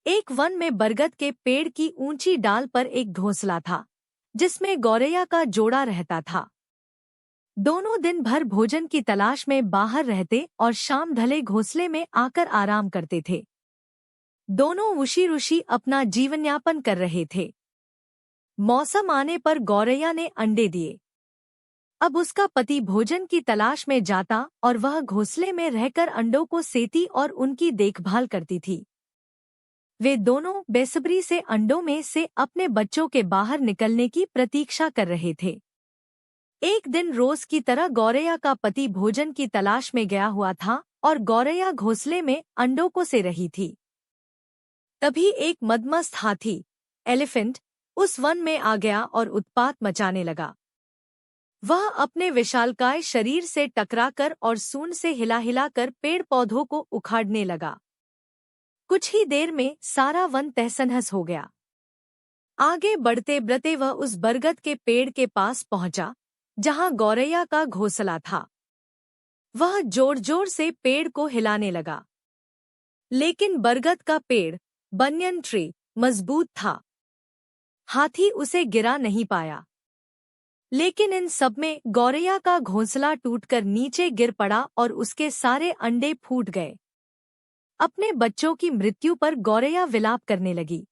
एक वन में बरगद के पेड़ की ऊंची डाल पर एक घोंसला था, जिसमें गौरैया का जोड़ा रहता था। दोनों दिन भर भोजन की तलाश में बाहर रहते और शाम ढले घोंसले में आकर आराम करते थे। दोनों ऋषि ऋषि अपना जीवनयापन कर रहे थे। मौसम आने पर गौरैया ने अंडे दिए। अब उसका पति भोजन की तलाश में जाता और वह घोंसले में रहकर अंडों को सेती और उनकी देखभाल करती थी। वे दोनों बेसब्री से अंडों में से अपने बच्चों के बाहर निकलने की प्रतीक्षा कर रहे थे। एक दिन रोज की तरह गौरैया का पति भोजन की तलाश में गया हुआ था और गौरैया घोंसले में अंडों को से रही थी। तभी एक मदमस्त हाथी, एलिफेंट, उस वन में आ गया और उत्पात मचाने लगा। वह अपने विशालकाय शरीर से टकराकर और सूंड से हिला हिलाकर पेड़ पौधों को उखाड़ने लगा। कुछ ही देर में सारा वन तहस-नहस हो गया। आगे बढ़ते बढ़ते वह उस बरगद के पेड़ के पास पहुंचा, जहां गौरैया का घोंसला था। वह जोर जोर से पेड़ को हिलाने लगा, लेकिन बरगद का पेड़, बनियन ट्री, मजबूत था। हाथी उसे गिरा नहीं पाया। लेकिन इन सब में गौरैया का घोंसला टूटकर नीचे गिर पड़ा और उसके सारे अंडे फूट गए। अपने बच्चों की मृत्यु पर गौरैया विलाप करने लगी।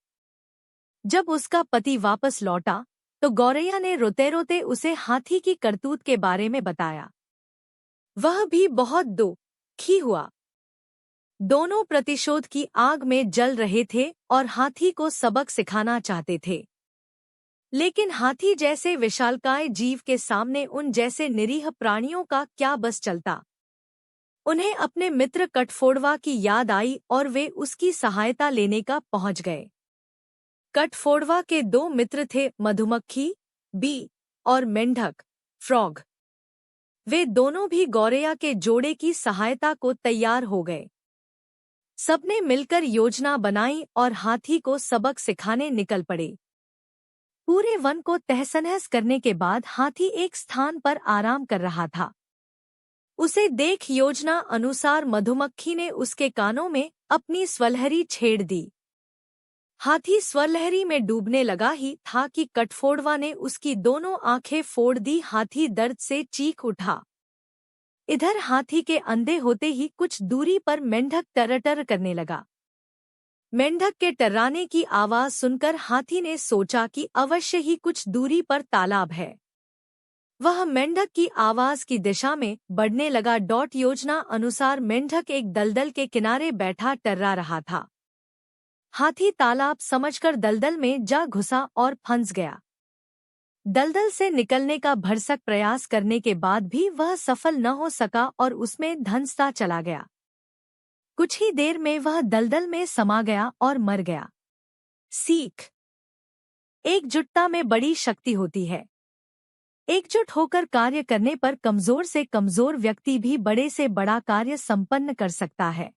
जब उसका पति वापस लौटा तो गौरैया ने रोते रोते उसे हाथी की करतूत के बारे में बताया। वह भी बहुत दुखी हुआ। दोनों प्रतिशोध की आग में जल रहे थे और हाथी को सबक सिखाना चाहते थे। लेकिन हाथी जैसे विशालकाय जीव के सामने उन जैसे निरीह प्राणियों का क्या बस चलता। उन्हें अपने मित्र कटफोड़वा की याद आई और वे उसकी सहायता लेने का पहुंच गए। कटफोड़वा के दो मित्र थे, मधुमक्खी, बी, और मेंढक, फ्रॉग। वे दोनों भी गौरैया के जोड़े की सहायता को तैयार हो गए। सबने मिलकर योजना बनाई और हाथी को सबक सिखाने निकल पड़े। पूरे वन को तहस-नहस करने के बाद हाथी एक स्थान पर आराम कर रहा था। उसे देख योजना अनुसार मधुमक्खी ने उसके कानों में अपनी स्वलहरी छेड़ दी। हाथी स्वलहरी में डूबने लगा ही था कि कटफोड़वा ने उसकी दोनों आंखें फोड़ दी। हाथी दर्द से चीख उठा। इधर हाथी के अंधे होते ही कुछ दूरी पर मेंढक टर्रटर करने लगा। मेंढक के टर्राने की आवाज सुनकर हाथी ने सोचा कि अवश्य ही कुछ दूरी पर तालाब है। वह मेंढक की आवाज की दिशा में बढ़ने लगा। योजना अनुसार मेंढक एक दलदल के किनारे बैठा टर्रा रहा था। हाथी तालाब समझकर दलदल में जा घुसा और फंस गया। दलदल से निकलने का भरसक प्रयास करने के बाद भी वह सफल न हो सका और उसमें धंसता चला गया। कुछ ही देर में वह दलदल में समा गया और मर गया। सीख: एकजुटता में बड़ी शक्ति होती है। एकजुट होकर कार्य करने पर कमजोर से कमजोर व्यक्ति भी बड़े से बड़ा कार्य संपन्न कर सकता है।